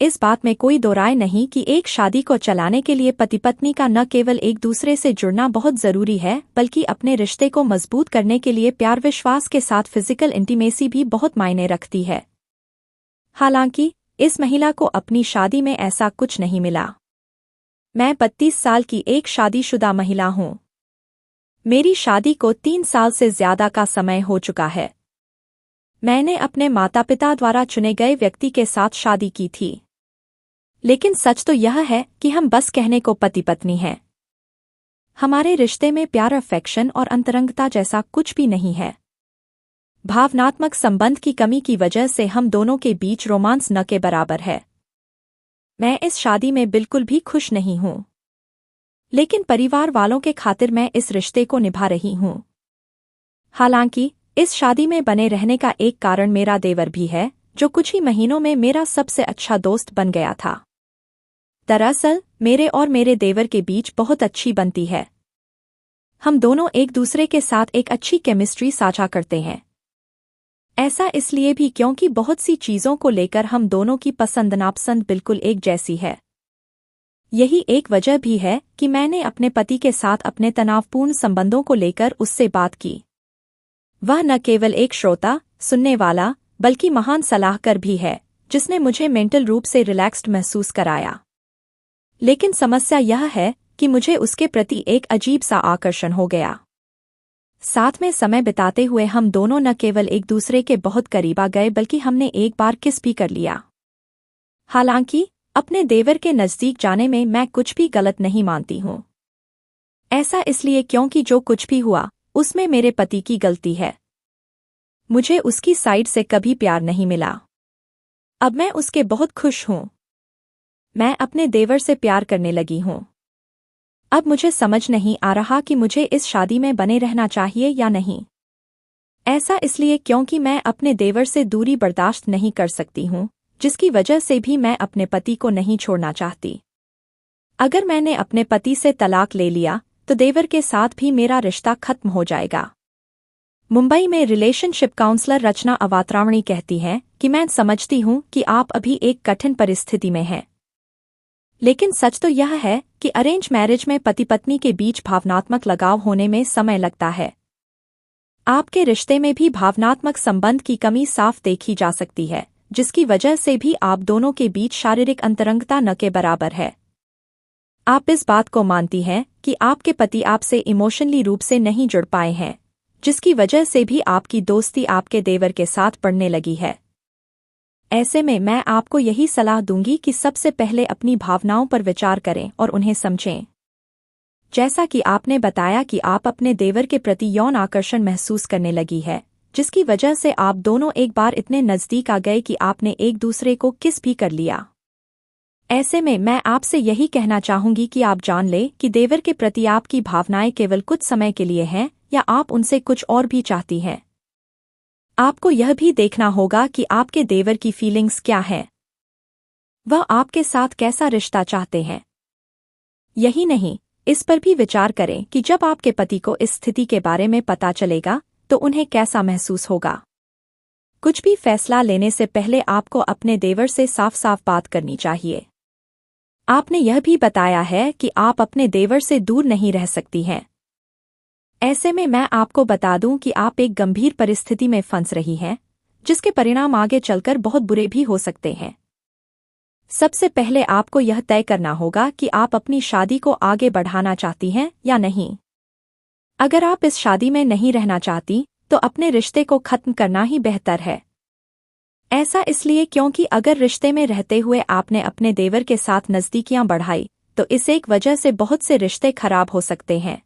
इस बात में कोई दो राय नहीं कि एक शादी को चलाने के लिए पति पत्नी का न केवल एक दूसरे से जुड़ना बहुत जरूरी है, बल्कि अपने रिश्ते को मजबूत करने के लिए प्यार विश्वास के साथ फिजिकल इंटीमेसी भी बहुत मायने रखती है। हालांकि इस महिला को अपनी शादी में ऐसा कुछ नहीं मिला। मैं 32 साल की एक शादीशुदा महिला हूं। मेरी शादी को 3 साल से ज्यादा का समय हो चुका है। मैंने अपने माता पिता द्वारा चुने गए व्यक्ति के साथ शादी की थी, लेकिन सच तो यह है कि हम बस कहने को पति पत्नी हैं। हमारे रिश्ते में प्यार, अफेक्शन और अंतरंगता जैसा कुछ भी नहीं है। भावनात्मक संबंध की कमी की वजह से हम दोनों के बीच रोमांस न के बराबर है। मैं इस शादी में बिल्कुल भी खुश नहीं हूं, लेकिन परिवार वालों के खातिर मैं इस रिश्ते को निभा रही हूं। हालांकि इस शादी में बने रहने का एक कारण मेरा देवर भी है, जो कुछ ही महीनों में मेरा सबसे अच्छा दोस्त बन गया था। दरअसल मेरे और मेरे देवर के बीच बहुत अच्छी बनती है। हम दोनों एक दूसरे के साथ एक अच्छी केमिस्ट्री साझा करते हैं। ऐसा इसलिए भी क्योंकि बहुत सी चीजों को लेकर हम दोनों की पसंद नापसंद बिल्कुल एक जैसी है। यही एक वजह भी है कि मैंने अपने पति के साथ अपने तनावपूर्ण संबंधों को लेकर उससे बात की। वह न केवल एक श्रोता, सुनने वाला, बल्कि महान सलाहकार भी है, जिसने मुझे मेंटल रूप से रिलैक्स्ड महसूस कराया। लेकिन समस्या यह है कि मुझे उसके प्रति एक अजीब सा आकर्षण हो गया। साथ में समय बिताते हुए हम दोनों न केवल एक दूसरे के बहुत करीब आ गए, बल्कि हमने एक बार किस भी कर लिया। हालांकि अपने देवर के नजदीक जाने में मैं कुछ भी गलत नहीं मानती हूं। ऐसा इसलिए क्योंकि जो कुछ भी हुआ उसमें मेरे पति की गलती है। मुझे उसकी साइड से कभी प्यार नहीं मिला। अब मैं उसके बहुत खुश हूं। मैं अपने देवर से प्यार करने लगी हूं। अब मुझे समझ नहीं आ रहा कि मुझे इस शादी में बने रहना चाहिए या नहीं। ऐसा इसलिए क्योंकि मैं अपने देवर से दूरी बर्दाश्त नहीं कर सकती हूं, जिसकी वजह से भी मैं अपने पति को नहीं छोड़ना चाहती। अगर मैंने अपने पति से तलाक ले लिया तो देवर के साथ भी मेरा रिश्ता खत्म हो जाएगा। मुंबई में रिलेशनशिप काउंसलर रचना अवात्रावणी कहती हैं कि मैं समझती हूं कि आप अभी एक कठिन परिस्थिति में हैं, लेकिन सच तो यह है कि अरेंज मैरिज में पति पत्नी के बीच भावनात्मक लगाव होने में समय लगता है। आपके रिश्ते में भी भावनात्मक संबंध की कमी साफ देखी जा सकती है, जिसकी वजह से भी आप दोनों के बीच शारीरिक अंतरंगता न के बराबर है। आप इस बात को मानती हैं कि आपके पति आपसे इमोशनली रूप से नहीं जुड़ पाए हैं, जिसकी वजह से भी आपकी दोस्ती आपके देवर के साथ बढ़ने लगी है। ऐसे में मैं आपको यही सलाह दूंगी कि सबसे पहले अपनी भावनाओं पर विचार करें और उन्हें समझें। जैसा कि आपने बताया कि आप अपने देवर के प्रति यौन आकर्षण महसूस करने लगी है, जिसकी वजह से आप दोनों एक बार इतने नजदीक आ गए कि आपने एक दूसरे को किस भी कर लिया। ऐसे में मैं आपसे यही कहना चाहूंगी कि आप जान लें कि देवर के प्रति आपकी भावनाएं केवल कुछ समय के लिए हैं, या आप उनसे कुछ और भी चाहती हैं। आपको यह भी देखना होगा कि आपके देवर की फीलिंग्स क्या हैं। वह आपके साथ कैसा रिश्ता चाहते हैं। यही नहीं, इस पर भी विचार करें कि जब आपके पति को इस स्थिति के बारे में पता चलेगा तो उन्हें कैसा महसूस होगा। कुछ भी फैसला लेने से पहले आपको अपने देवर से साफ साफ बात करनी चाहिए। आपने यह भी बताया है कि आप अपने देवर से दूर नहीं रह सकती हैं। ऐसे में मैं आपको बता दूं कि आप एक गंभीर परिस्थिति में फंस रही हैं, जिसके परिणाम आगे चलकर बहुत बुरे भी हो सकते हैं। सबसे पहले आपको यह तय करना होगा कि आप अपनी शादी को आगे बढ़ाना चाहती हैं या नहीं। अगर आप इस शादी में नहीं रहना चाहती तो अपने रिश्ते को खत्म करना ही बेहतर है। ऐसा इसलिए क्योंकि अगर रिश्ते में रहते हुए आपने अपने देवर के साथ नज़दीकियां बढ़ाई तो इस एक वजह से बहुत से रिश्ते खराब हो सकते हैं।